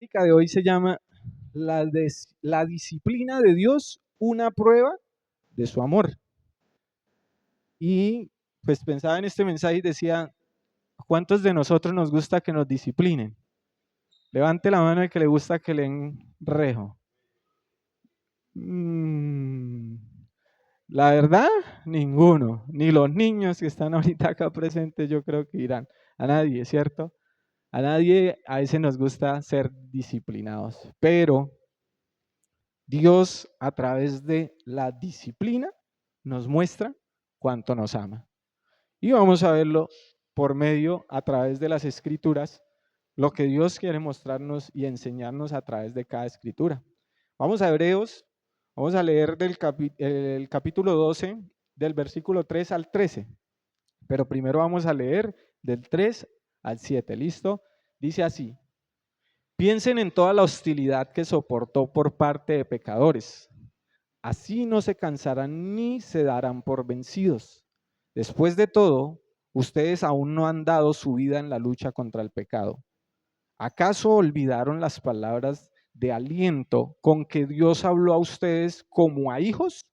prédica de hoy se llama la disciplina de Dios, una prueba de su amor. Y pues pensaba en este mensaje y decía, ¿cuántos de nosotros nos gusta que nos disciplinen? Levante la mano el que le gusta que le den rejo. La verdad, ninguno. Ni los niños que están ahorita acá presentes yo creo que irán. A nadie, ¿cierto? A nadie a veces nos gusta ser disciplinados. Pero Dios a través de la disciplina nos muestra cuánto nos ama. Y vamos a verlo por medio, a través de las escrituras, lo que Dios quiere mostrarnos y enseñarnos a través de cada escritura. Vamos a Hebreos, vamos a leer el capítulo 12, del versículo 3 al 13. Pero primero vamos a leer del 3 al 7, ¿listo? Dice así: piensen en toda la hostilidad que soportó por parte de pecadores. Así no se cansarán ni se darán por vencidos. Después de todo, ustedes aún no han dado su vida en la lucha contra el pecado. ¿Acaso olvidaron las palabras de aliento con que Dios habló a ustedes como a hijos?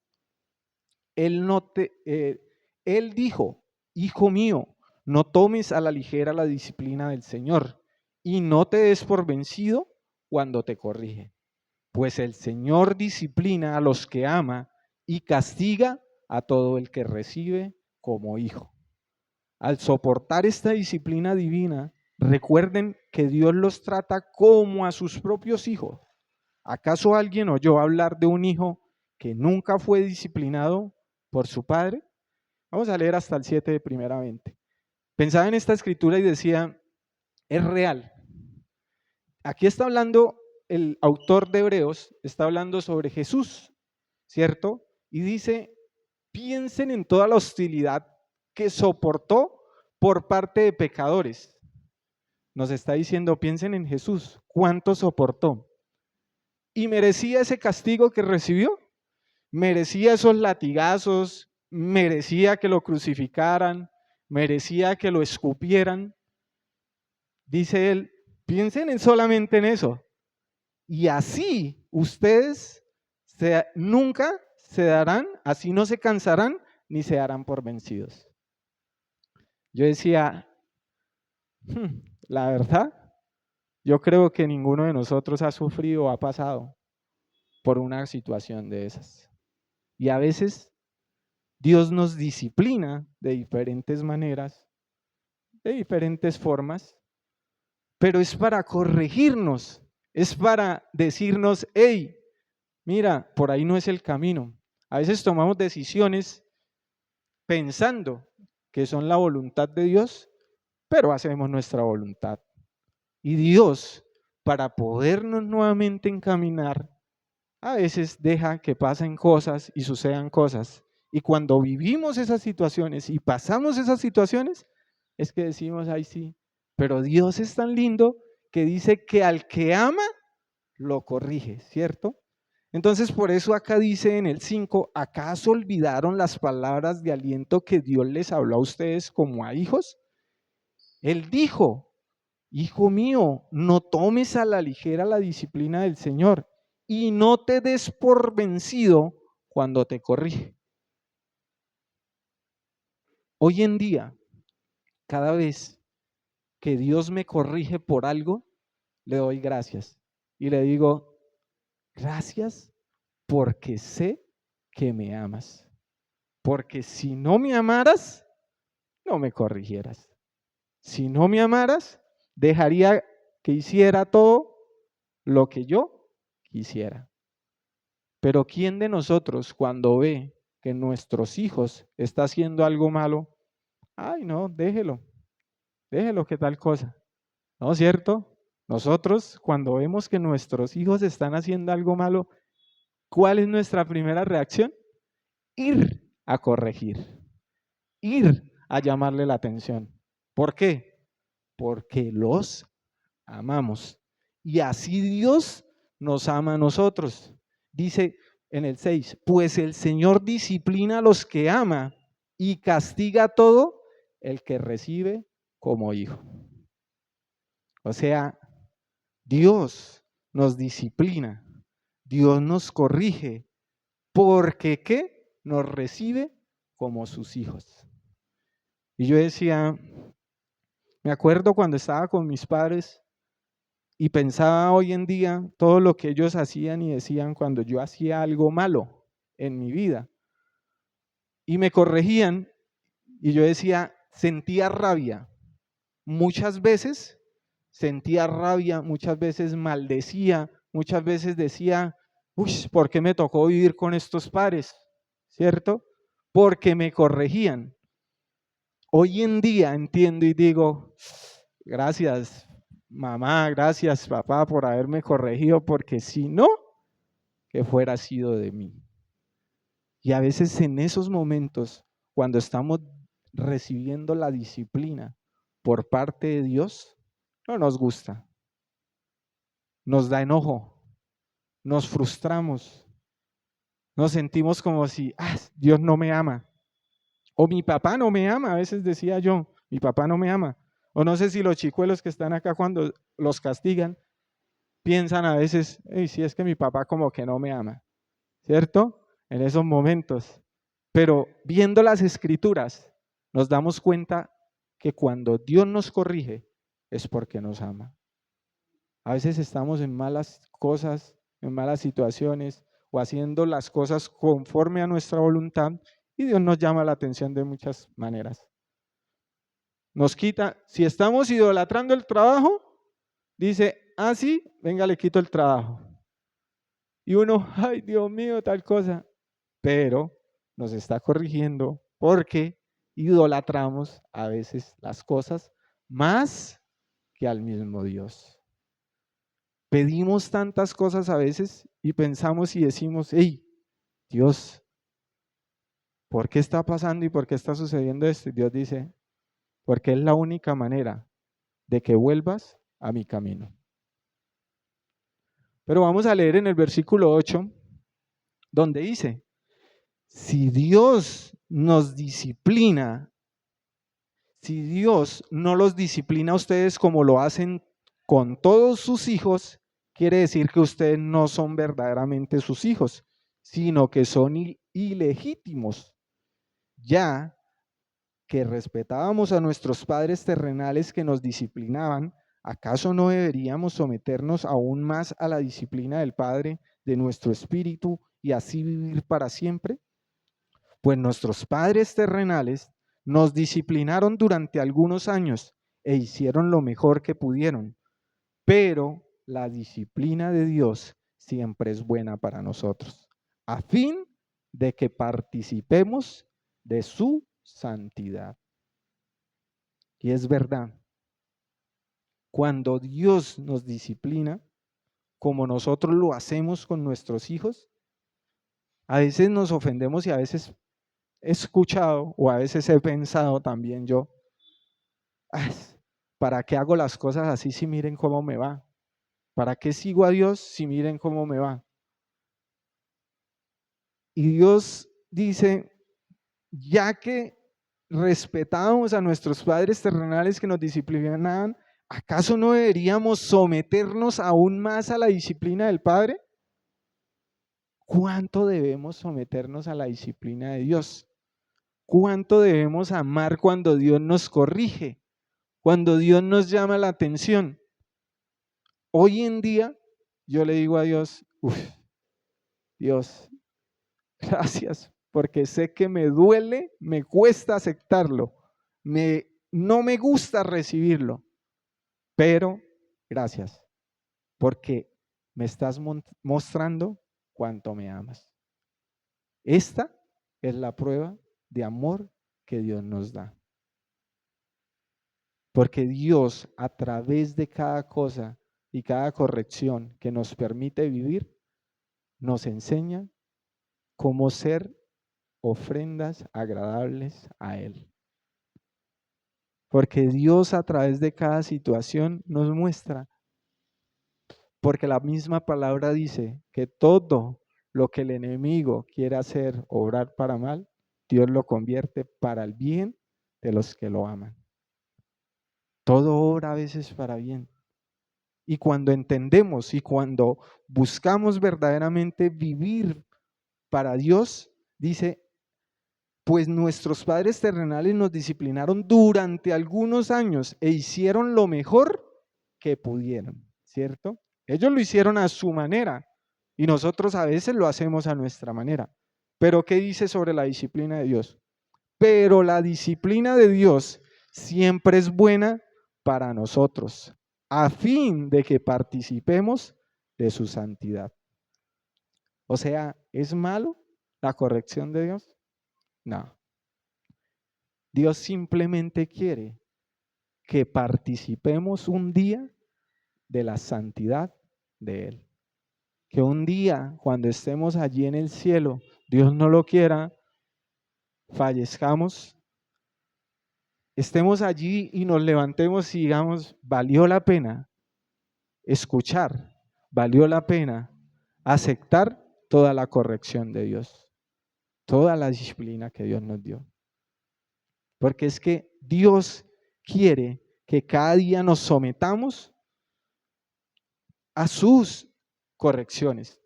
Él dijo, hijo mío, no tomes a la ligera la disciplina del Señor y no te des por vencido cuando te corrige. Pues el Señor disciplina a los que ama y castiga a todo el que recibe como hijo. Al soportar esta disciplina divina, recuerden que Dios los trata como a sus propios hijos. ¿Acaso alguien oyó hablar de un hijo que nunca fue disciplinado por su padre? Vamos a leer hasta el 7 primeramente. Pensaba en esta escritura y decía, es real. Aquí está hablando el autor de Hebreos, está hablando sobre Jesús, ¿cierto? Y dice, piensen en toda la hostilidad que soportó por parte de pecadores. Nos está diciendo, piensen en Jesús, ¿cuánto soportó? ¿Y merecía ese castigo que recibió? ¿Merecía esos latigazos? ¿Merecía que lo crucificaran? ¿Merecía que lo escupieran? Dice él, piensen solamente en eso. Y así ustedes nunca se darán, así no se cansarán ni se darán por vencidos. Yo decía, la verdad, yo creo que ninguno de nosotros ha sufrido o ha pasado por una situación de esas. Y a veces Dios nos disciplina de diferentes maneras, de diferentes formas, pero es para corregirnos, es para decirnos, hey, mira, por ahí no es el camino. A veces tomamos decisiones pensando que son la voluntad de Dios, pero hacemos nuestra voluntad. Y Dios, para podernos nuevamente encaminar, a veces deja que pasen cosas y sucedan cosas. Y cuando vivimos esas situaciones y pasamos esas situaciones, es que decimos, ay sí, pero Dios es tan lindo que dice que al que ama, lo corrige, ¿cierto? Entonces, por eso acá dice en el 5, ¿acaso olvidaron las palabras de aliento que Dios les habló a ustedes como a hijos? Él dijo, hijo mío, no tomes a la ligera la disciplina del Señor y no te des por vencido cuando te corrige. Hoy en día, cada vez que Dios me corrige por algo, le doy gracias y le digo, gracias porque sé que me amas. Porque si no me amaras, no me corrigieras. Si no me amaras, dejaría que hiciera todo lo que yo quisiera. Pero ¿quién de nosotros cuando ve que nuestros hijos está haciendo algo malo? Ay, no, déjelo que tal cosa. ¿No es cierto? Nosotros cuando vemos que nuestros hijos están haciendo algo malo, ¿cuál es nuestra primera reacción? Ir a corregir, ir a llamarle la atención. ¿Por qué? Porque los amamos. Y así Dios nos ama a nosotros. Dice en el 6, pues el Señor disciplina a los que ama y castiga a todo el que recibe como hijo. O sea, Dios nos disciplina, Dios nos corrige, porque ¿qué? Nos recibe como sus hijos. Y yo decía, me acuerdo cuando estaba con mis padres y pensaba hoy en día todo lo que ellos hacían y decían cuando yo hacía algo malo en mi vida. Y me corregían y yo decía, sentía rabia. Muchas veces sentía rabia, muchas veces maldecía, muchas veces decía, uy, ¿por qué me tocó vivir con estos padres? ¿Cierto? Porque me corregían. Hoy en día entiendo y digo, gracias mamá, gracias papá por haberme corregido, porque si no, que fuera sido de mí. Y a veces en esos momentos, cuando estamos recibiendo la disciplina por parte de Dios, no nos gusta, nos da enojo, nos frustramos, nos sentimos como si Dios no me ama, o mi papá no me ama, a veces decía yo, mi papá no me ama, o no sé si los chicuelos que están acá cuando los castigan, piensan a veces, si es que mi papá como que no me ama, ¿cierto? En esos momentos. Pero viendo las escrituras, nos damos cuenta que cuando Dios nos corrige es porque nos ama. A veces estamos en malas cosas, en malas situaciones o haciendo las cosas conforme a nuestra voluntad y Dios nos llama la atención de muchas maneras. Nos quita, si estamos idolatrando el trabajo, dice, sí, venga, le quito el trabajo. Y uno, ay, Dios mío, tal cosa. Pero nos está corrigiendo porque idolatramos a veces las cosas más que al mismo Dios. Pedimos tantas cosas a veces y pensamos y decimos, hey, Dios, ¿por qué está pasando y por qué está sucediendo esto? Y Dios dice, porque es la única manera de que vuelvas a mi camino. Pero vamos a leer en el versículo 8, donde dice, si Dios nos disciplina, si Dios no los disciplina a ustedes como lo hacen con todos sus hijos, quiere decir que ustedes no son verdaderamente sus hijos, sino que son ilegítimos, ya que respetábamos a nuestros padres terrenales que nos disciplinaban. ¿Acaso no deberíamos someternos aún más a la disciplina del Padre de nuestro espíritu y así vivir para siempre? Pues nuestros padres terrenales nos disciplinaron durante algunos años e hicieron lo mejor que pudieron, pero la disciplina de Dios siempre es buena para nosotros, a fin de que participemos de su santidad. Y es verdad, cuando Dios nos disciplina, como nosotros lo hacemos con nuestros hijos, a veces nos ofendemos y a veces he escuchado o a veces he pensado también yo, ¿para qué hago las cosas así si miren cómo me va? ¿Para qué sigo a Dios si miren cómo me va? Y Dios dice, ya que respetábamos a nuestros padres terrenales que nos disciplinaban, ¿acaso no deberíamos someternos aún más a la disciplina del Padre? ¿Cuánto debemos someternos a la disciplina de Dios? ¿Cuánto debemos amar cuando Dios nos corrige? Cuando Dios nos llama la atención. Hoy en día yo le digo a Dios, Dios, gracias, porque sé que me duele, me cuesta aceptarlo, no me gusta recibirlo, pero gracias, porque me estás mostrando cuánto me amas. Esta es la prueba de amor que Dios nos da. Porque Dios, a través de cada cosa y cada corrección que nos permite vivir, nos enseña cómo ser ofrendas agradables a Él. Porque Dios a través de cada situación nos muestra, porque la misma palabra dice que todo lo que el enemigo quiere hacer, obrar para mal, Dios lo convierte para el bien de los que lo aman. Todo obra a veces para bien. Y cuando entendemos y cuando buscamos verdaderamente vivir para Dios, dice, pues nuestros padres terrenales nos disciplinaron durante algunos años e hicieron lo mejor que pudieron, ¿cierto? Ellos lo hicieron a su manera y nosotros a veces lo hacemos a nuestra manera. Pero ¿qué dice sobre la disciplina de Dios? Pero la disciplina de Dios siempre es buena para nosotros, a fin de que participemos de su santidad. O sea, ¿es malo la corrección de Dios? No. Dios simplemente quiere que participemos un día de la santidad de Él. Que un día, cuando estemos allí en el cielo, Dios no lo quiera, fallezcamos, estemos allí y nos levantemos y digamos, valió la pena escuchar, valió la pena aceptar toda la corrección de Dios, toda la disciplina que Dios nos dio. Porque es que Dios quiere que cada día nos sometamos a sus correcciones,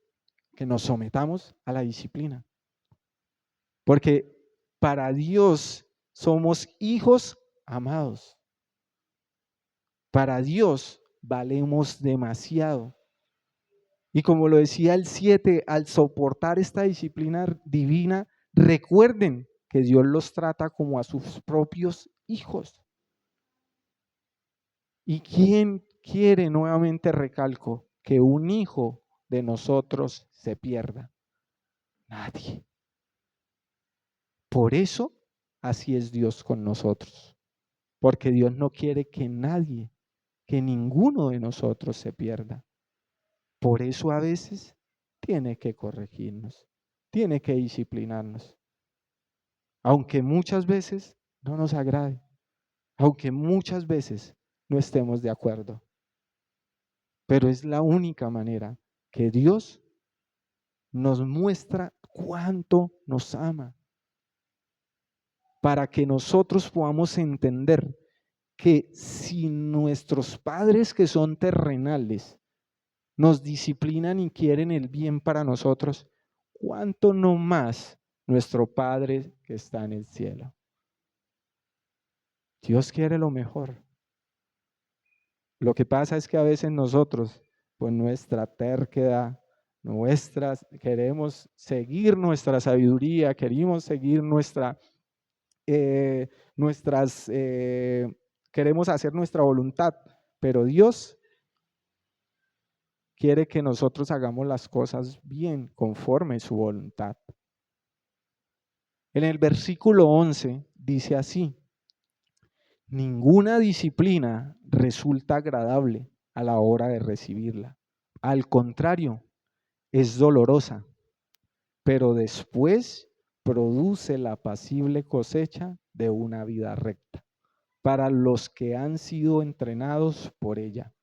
que nos sometamos a la disciplina. Porque para Dios somos hijos amados. Para Dios valemos demasiado. Y como lo decía el 7, al soportar esta disciplina divina, recuerden que Dios los trata como a sus propios hijos. ¿Y quién quiere, nuevamente recalco, que un hijo de nosotros se pierda? Nadie. Por eso, así es Dios con nosotros. Porque Dios no quiere que nadie, que ninguno de nosotros se pierda. Por eso a veces tiene que corregirnos, tiene que disciplinarnos. Aunque muchas veces no nos agrade, aunque muchas veces no estemos de acuerdo. Pero es la única manera que Dios nos muestra cuánto nos ama, para que nosotros podamos entender que si nuestros padres que son terrenales nos disciplinan y quieren el bien para nosotros, ¿cuánto no más nuestro Padre que está en el cielo? Dios quiere lo mejor. Lo que pasa es que a veces nosotros, por nuestra terquedad, queremos seguir nuestra sabiduría, queremos seguir queremos hacer nuestra voluntad, pero Dios quiere que nosotros hagamos las cosas bien, conforme su voluntad. En el versículo 11 dice así: ninguna disciplina resulta agradable a la hora de recibirla. Al contrario, es dolorosa, pero después produce la apacible cosecha de una vida recta para los que han sido entrenados por ella.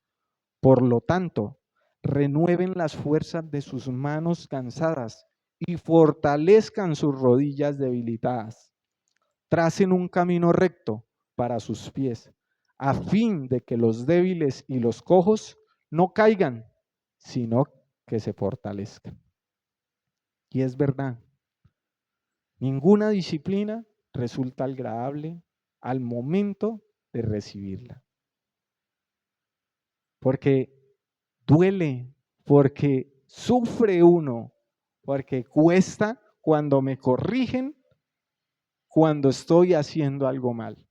Por lo tanto, renueven las fuerzas de sus manos cansadas y fortalezcan sus rodillas debilitadas. Tracen un camino recto para sus pies, a fin de que los débiles y los cojos no caigan, sino que se fortalezcan. Y es verdad, ninguna disciplina resulta agradable al momento de recibirla. Porque duele, porque sufre uno, porque cuesta cuando me corrigen, cuando estoy haciendo algo mal.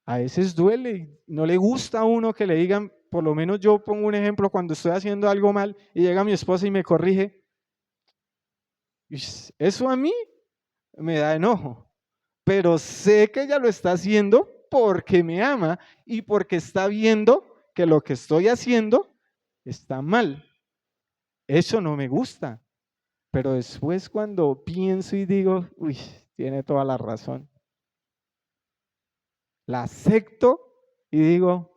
A veces duele, no le gusta a uno que le digan, por lo menos yo pongo un ejemplo, cuando estoy haciendo algo mal y llega mi esposa y me corrige, eso a mí me da enojo, pero sé que ella lo está haciendo porque me ama y porque está viendo que lo que estoy haciendo está mal. Eso no me gusta, pero después cuando pienso y digo, uy, tiene toda la razón, la acepto y digo,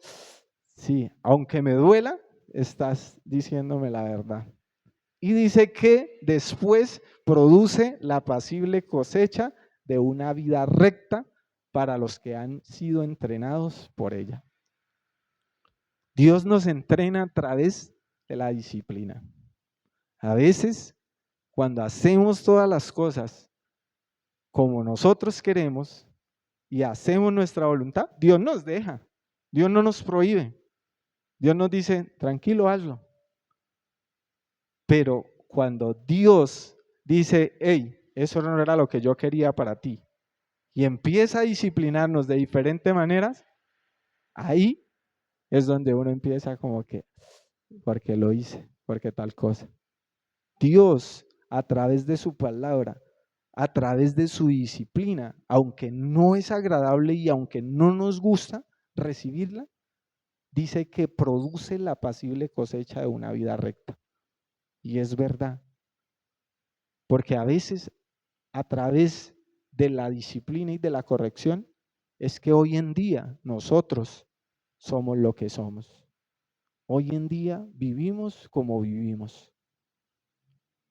sí, aunque me duela, estás diciéndome la verdad. Y dice que después produce la apacible cosecha de una vida recta para los que han sido entrenados por ella. Dios nos entrena a través de la disciplina. A veces, cuando hacemos todas las cosas como nosotros queremos y hacemos nuestra voluntad, Dios nos deja, Dios no nos prohíbe, Dios nos dice, tranquilo, hazlo. Pero cuando Dios dice, hey, eso no era lo que yo quería para ti, y empieza a disciplinarnos de diferentes maneras, ahí es donde uno empieza como que, ¿por qué lo hice? ¿Por qué tal cosa? Dios, a través de su palabra, a través de su disciplina, aunque no es agradable y aunque no nos gusta recibirla, dice que produce la apacible cosecha de una vida recta. Y es verdad, porque a veces a través de la disciplina y de la corrección es que hoy en día nosotros somos lo que somos. Hoy en día vivimos como vivimos.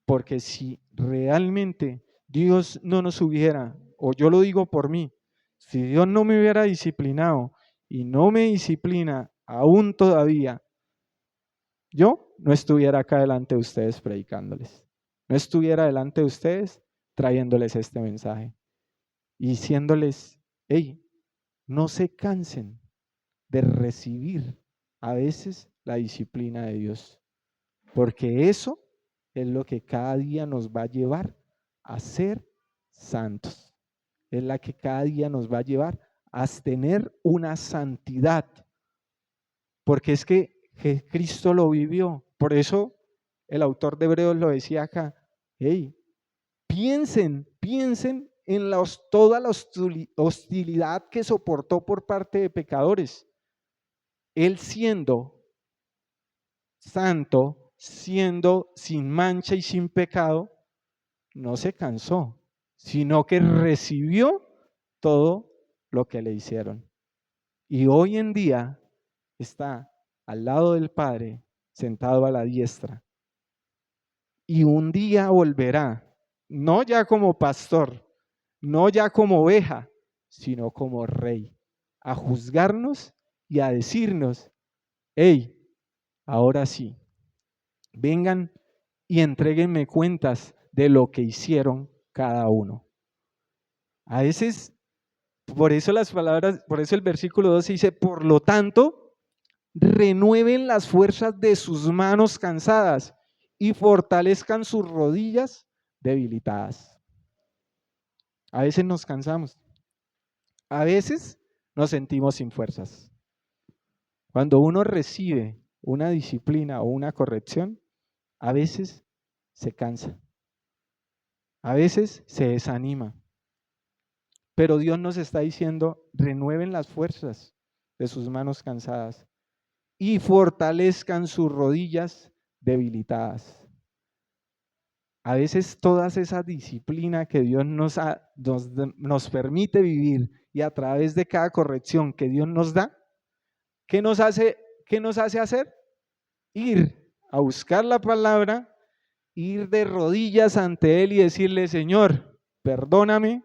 Porque si realmente Dios no nos hubiera, o yo lo digo por mí, si Dios no me hubiera disciplinado y no me disciplina aún todavía, yo no estuviera acá delante de ustedes predicándoles. No estuviera delante de ustedes trayéndoles este mensaje y diciéndoles, hey, no se cansen de recibir a veces la disciplina de Dios, porque eso es lo que cada día nos va a llevar a ser santos. Es la que cada día nos va a llevar a tener una santidad, porque es que Cristo lo vivió. Por eso el autor de Hebreos lo decía acá, hey, piensen en toda la hostilidad que soportó por parte de pecadores. Él siendo santo, siendo sin mancha y sin pecado, no se cansó, sino que recibió todo lo que le hicieron. Y hoy en día está al lado del Padre, sentado a la diestra. Y un día volverá, no ya como pastor, no ya como oveja, sino como rey, a juzgarnos y a decirnos, hey, ahora sí, vengan y entréguenme cuentas de lo que hicieron cada uno. A veces, por eso las palabras, por eso el versículo 12 dice, por lo tanto, renueven las fuerzas de sus manos cansadas y fortalezcan sus rodillas debilitadas. A veces nos cansamos, a veces nos sentimos sin fuerzas. Cuando uno recibe una disciplina o una corrección, a veces se cansa, a veces se desanima. Pero Dios nos está diciendo, renueven las fuerzas de sus manos cansadas y fortalezcan sus rodillas debilitadas. A veces toda esa disciplina que Dios nos permite vivir y a través de cada corrección que Dios nos da, ¿qué nos hace hacer? Ir a buscar la palabra, ir de rodillas ante Él y decirle, Señor, perdóname,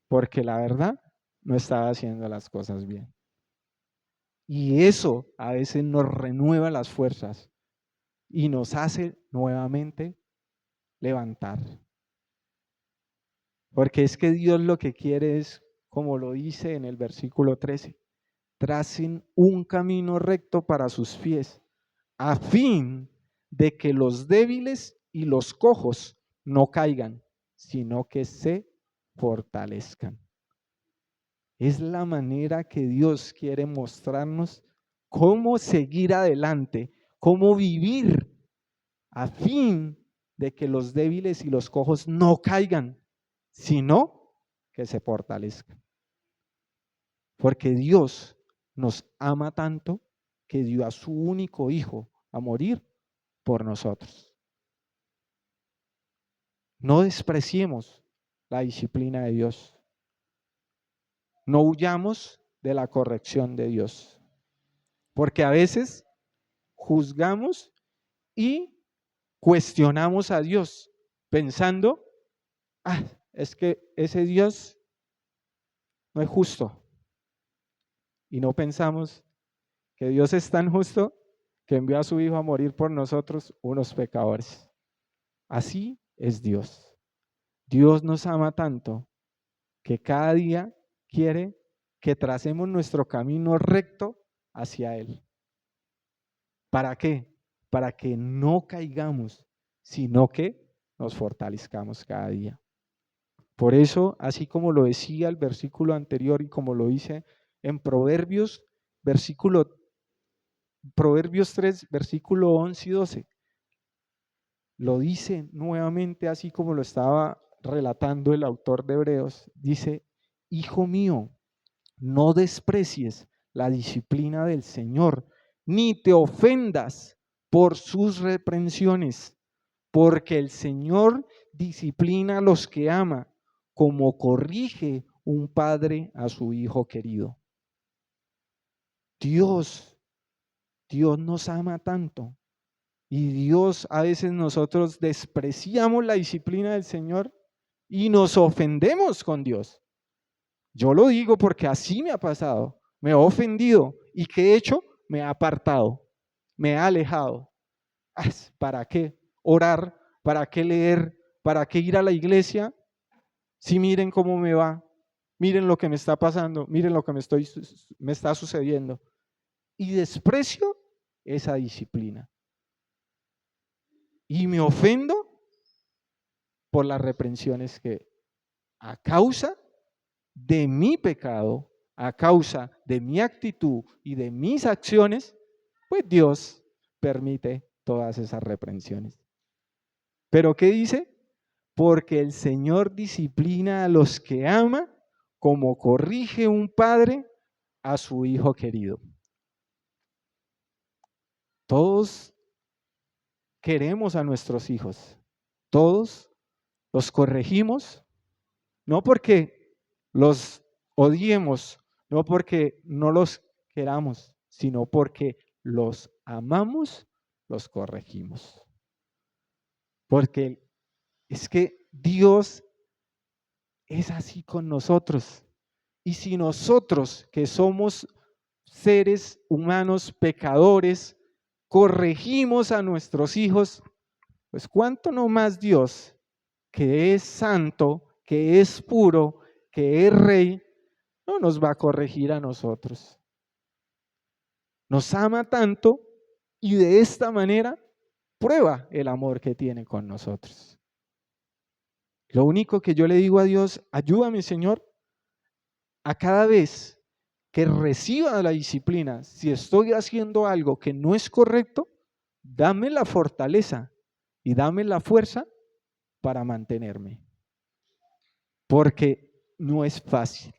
porque la verdad no estaba haciendo las cosas bien. Y eso a veces nos renueva las fuerzas y nos hace nuevamente levantar. Porque es que Dios lo que quiere es, como lo dice en el versículo 13, tracen un camino recto para sus pies, a fin de que los débiles y los cojos no caigan, sino que se fortalezcan. Es la manera que Dios quiere mostrarnos cómo seguir adelante, cómo vivir a fin de que los débiles y los cojos no caigan, sino que se fortalezcan. Porque Dios nos ama tanto que dio a su único hijo a morir por nosotros. No despreciemos la disciplina de Dios. No huyamos de la corrección de Dios. Porque a veces juzgamos y cuestionamos a Dios pensando, es que ese Dios no es justo. Y no pensamos que Dios es tan justo que envió a su Hijo a morir por nosotros, unos pecadores. Así es Dios. Dios nos ama tanto que cada día quiere que tracemos nuestro camino recto hacia Él. ¿Para qué? Para que no caigamos, sino que nos fortalezcamos cada día. Por eso, así como lo decía el versículo anterior y como lo dice en Proverbios, Proverbios 3, versículo 11 y 12, lo dice nuevamente así como lo estaba relatando el autor de Hebreos, dice, hijo mío, no desprecies la disciplina del Señor, ni te ofendas por sus reprensiones, porque el Señor disciplina a los que ama, como corrige un padre a su hijo querido. Dios nos ama tanto. Y Dios, a veces nosotros despreciamos la disciplina del Señor y nos ofendemos con Dios. Yo lo digo porque así me ha pasado. Me he ofendido. ¿Y qué he hecho? Me he apartado, me he alejado. ¿Para qué orar? ¿Para qué leer? ¿Para qué ir a la iglesia? Si miren cómo me va, miren lo que me está pasando, miren lo que me está sucediendo. Y desprecio esa disciplina. Y me ofendo por las reprensiones que a causa de mi pecado, a causa de mi actitud y de mis acciones, pues Dios permite todas esas reprensiones. ¿Pero qué dice? Porque el Señor disciplina a los que ama, como corrige un padre a su hijo querido. Todos queremos a nuestros hijos, todos los corregimos, no porque los odiemos, no porque no los queramos, sino porque los amamos, los corregimos. Porque es que Dios es así con nosotros. Y si nosotros, que somos seres humanos pecadores, corregimos a nuestros hijos, pues cuánto no más Dios, que es santo, que es puro, que es rey, no nos va a corregir a nosotros. Nos ama tanto y de esta manera prueba el amor que tiene con nosotros. Lo único que yo le digo a Dios, ayúdame, Señor, a cada vez que reciba la disciplina, si estoy haciendo algo que no es correcto, dame la fortaleza y dame la fuerza para mantenerme. Porque no es fácil.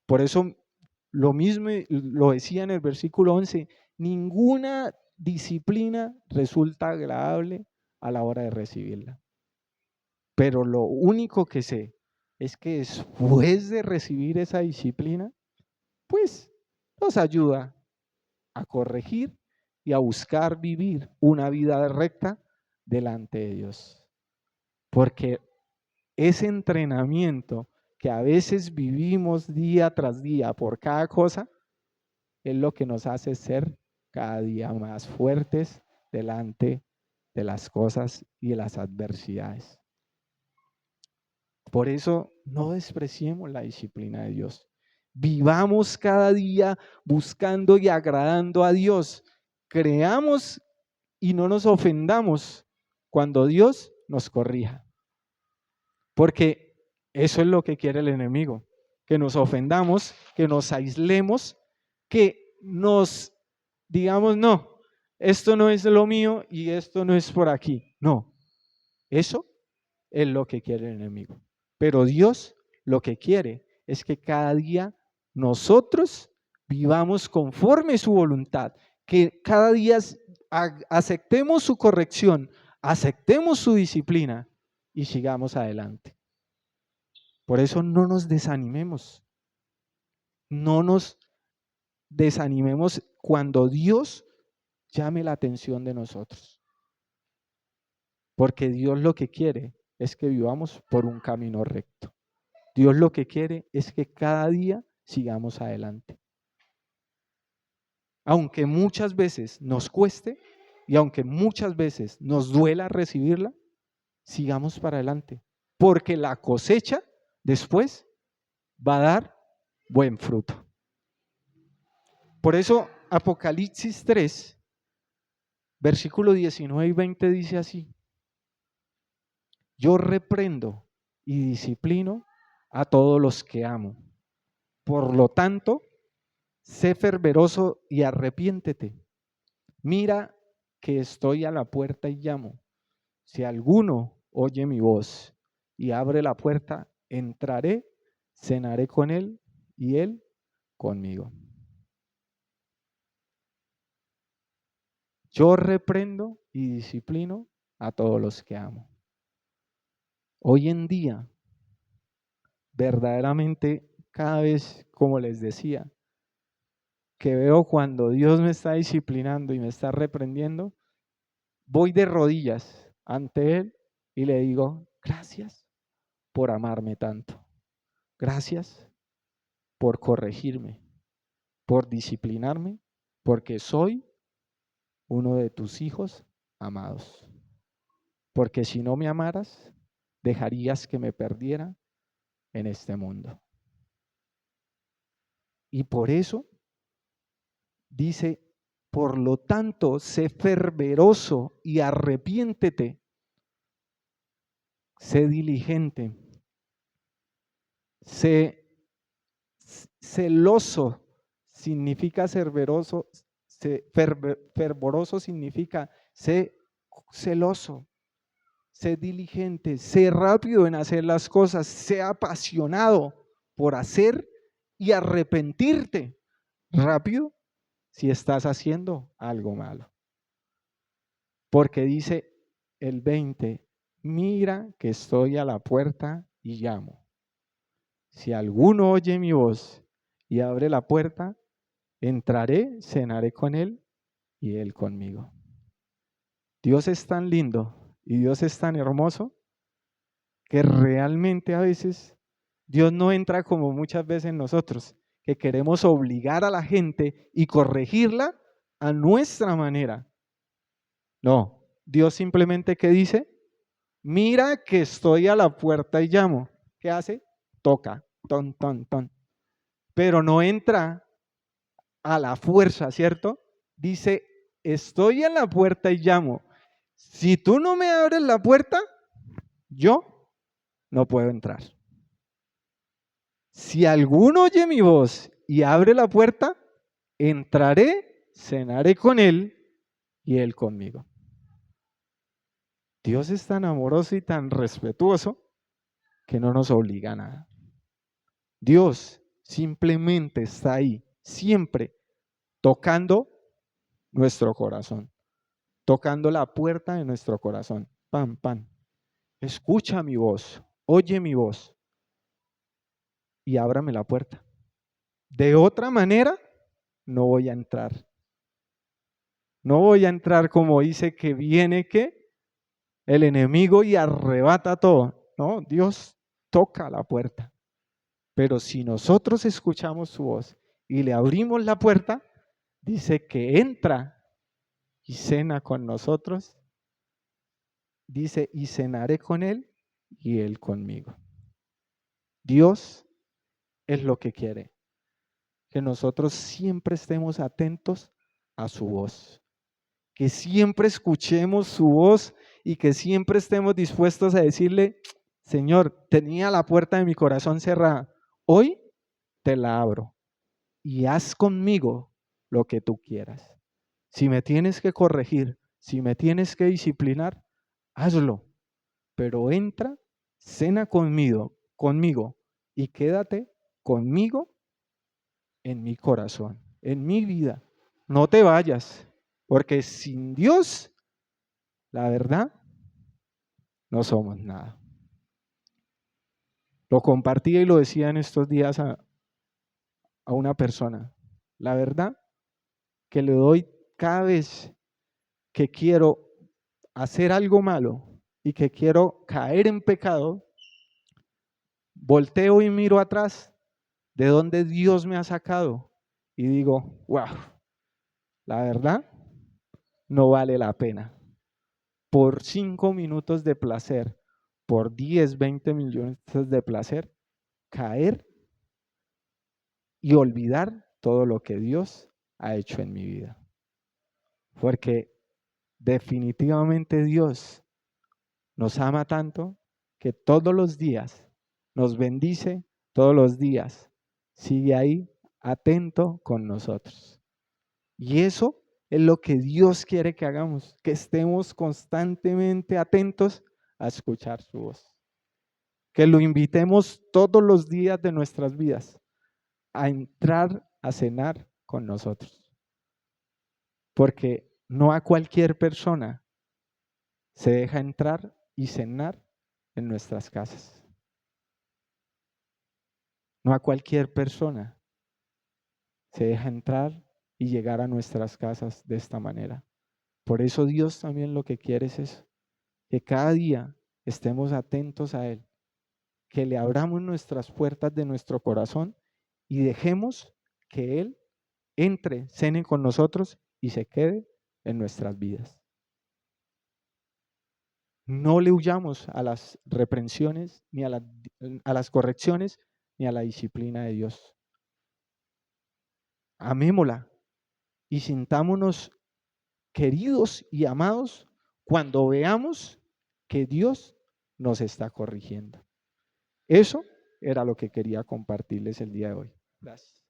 Por eso lo mismo lo decía en el versículo 11, ninguna disciplina resulta agradable a la hora de recibirla. Pero lo único que sé es que después de recibir esa disciplina, pues nos ayuda a corregir y a buscar vivir una vida recta delante de Dios. Porque ese entrenamiento que a veces vivimos día tras día por cada cosa, es lo que nos hace ser cada día más fuertes delante de las cosas y de las adversidades. Por eso no despreciemos la disciplina de Dios. Vivamos cada día buscando y agradando a Dios. Creamos y no nos ofendamos cuando Dios nos corrija. Porque eso es lo que quiere el enemigo, que nos ofendamos, que nos aislemos, que nos digamos, no, esto no es lo mío y esto no es por aquí. No, eso es lo que quiere el enemigo. Pero Dios lo que quiere es que cada día nosotros vivamos conforme su voluntad, que cada día aceptemos su corrección, aceptemos su disciplina y sigamos adelante. Por eso no nos desanimemos. No nos desanimemos cuando Dios llame la atención de nosotros. Porque Dios lo que quiere es que vivamos por un camino recto. Dios lo que quiere es que cada día sigamos adelante. aunque muchas veces nos cueste y aunque muchas veces nos duela recibirla, sigamos para adelante, porque la cosecha después va a dar buen fruto. Por eso Apocalipsis 3, versículo 19 y 20 dice así: yo reprendo y disciplino a todos los que amo. Por lo tanto, sé fervoroso y arrepiéntete. Mira que estoy a la puerta y llamo. Si alguno oye mi voz y abre la puerta, entraré, cenaré con él y él conmigo. Yo reprendo y disciplino a todos los que amo. Hoy en día, verdaderamente, cada vez, como les decía, que veo cuando Dios me está disciplinando y me está reprendiendo, voy de rodillas ante Él y le digo, gracias por amarme tanto. Gracias por corregirme, por disciplinarme, porque soy uno de tus hijos amados. Porque si no me amaras, dejarías que me perdiera en este mundo. Y por eso dice, por lo tanto, sé fervoroso y arrepiéntete, sé diligente, sé celoso, significa fervoroso, fervoroso significa sé celoso, sé diligente, sé rápido en hacer las cosas, sé apasionado por hacer y arrepentirte rápido si estás haciendo algo malo. Porque dice el 20, mira que estoy a la puerta y llamo. Si alguno oye mi voz y abre la puerta, entraré, cenaré con él y él conmigo. Dios es tan lindo y Dios es tan hermoso que realmente a veces Dios no entra como muchas veces nosotros, que queremos obligar a la gente y corregirla a nuestra manera. No, Dios simplemente ¿qué dice? Mira que estoy a la puerta y llamo. ¿Qué hace? Toca, ton, ton, ton. Pero no entra a la fuerza, ¿cierto? Dice, estoy en la puerta y llamo. Si tú no me abres la puerta, yo no puedo entrar. Si alguno oye mi voz y abre la puerta, entraré, cenaré con él y él conmigo. Dios es tan amoroso y tan respetuoso que no nos obliga a nada. Dios simplemente está ahí, siempre tocando nuestro corazón, tocando la puerta de nuestro corazón. Pam, pam. Escucha mi voz, oye mi voz y ábrame la puerta. De otra manera, no voy a entrar. No voy a entrar como dice que viene que el enemigo y arrebata todo. No, Dios toca la puerta. Pero si nosotros escuchamos su voz y le abrimos la puerta, dice que entra y cena con nosotros. Dice, y cenaré con él y él conmigo. Dios es lo que quiere, que nosotros siempre estemos atentos a su voz, que siempre escuchemos su voz y que siempre estemos dispuestos a decirle, Señor, tenía la puerta de mi corazón cerrada, hoy te la abro y haz conmigo lo que tú quieras. Si me tienes que corregir, si me tienes que disciplinar, hazlo, pero entra, cena conmigo y quédate conmigo en mi corazón, en mi vida. No te vayas, porque sin Dios, la verdad, no somos nada. Lo compartía y lo decía en estos días a una persona. La verdad que le doy cada vez que quiero hacer algo malo y que quiero caer en pecado, volteo y miro atrás de donde Dios me ha sacado y digo, wow, la verdad, no vale la pena. Por 5 minutos de placer, por 10, 20 millones de placer, caer y olvidar todo lo que Dios ha hecho en mi vida. Porque definitivamente Dios nos ama tanto que todos los días nos bendice, todos los días sigue ahí atento con nosotros. Y eso es lo que Dios quiere que hagamos, que estemos constantemente atentos a escuchar su voz. Que lo invitemos todos los días de nuestras vidas a entrar a cenar con nosotros. Porque no a cualquier persona se deja entrar y cenar en nuestras casas. No a cualquier persona se deja entrar y llegar a nuestras casas de esta manera. Por eso Dios también lo que quiere es eso, que cada día estemos atentos a Él, que le abramos nuestras puertas de nuestro corazón y dejemos que Él entre, cene con nosotros y se quede en nuestras vidas. No le huyamos a las reprensiones, ni a las correcciones, ni a la disciplina de Dios. Amémosla y sintámonos queridos y amados cuando veamos que Dios nos está corrigiendo. Eso era lo que quería compartirles el día de hoy. Gracias.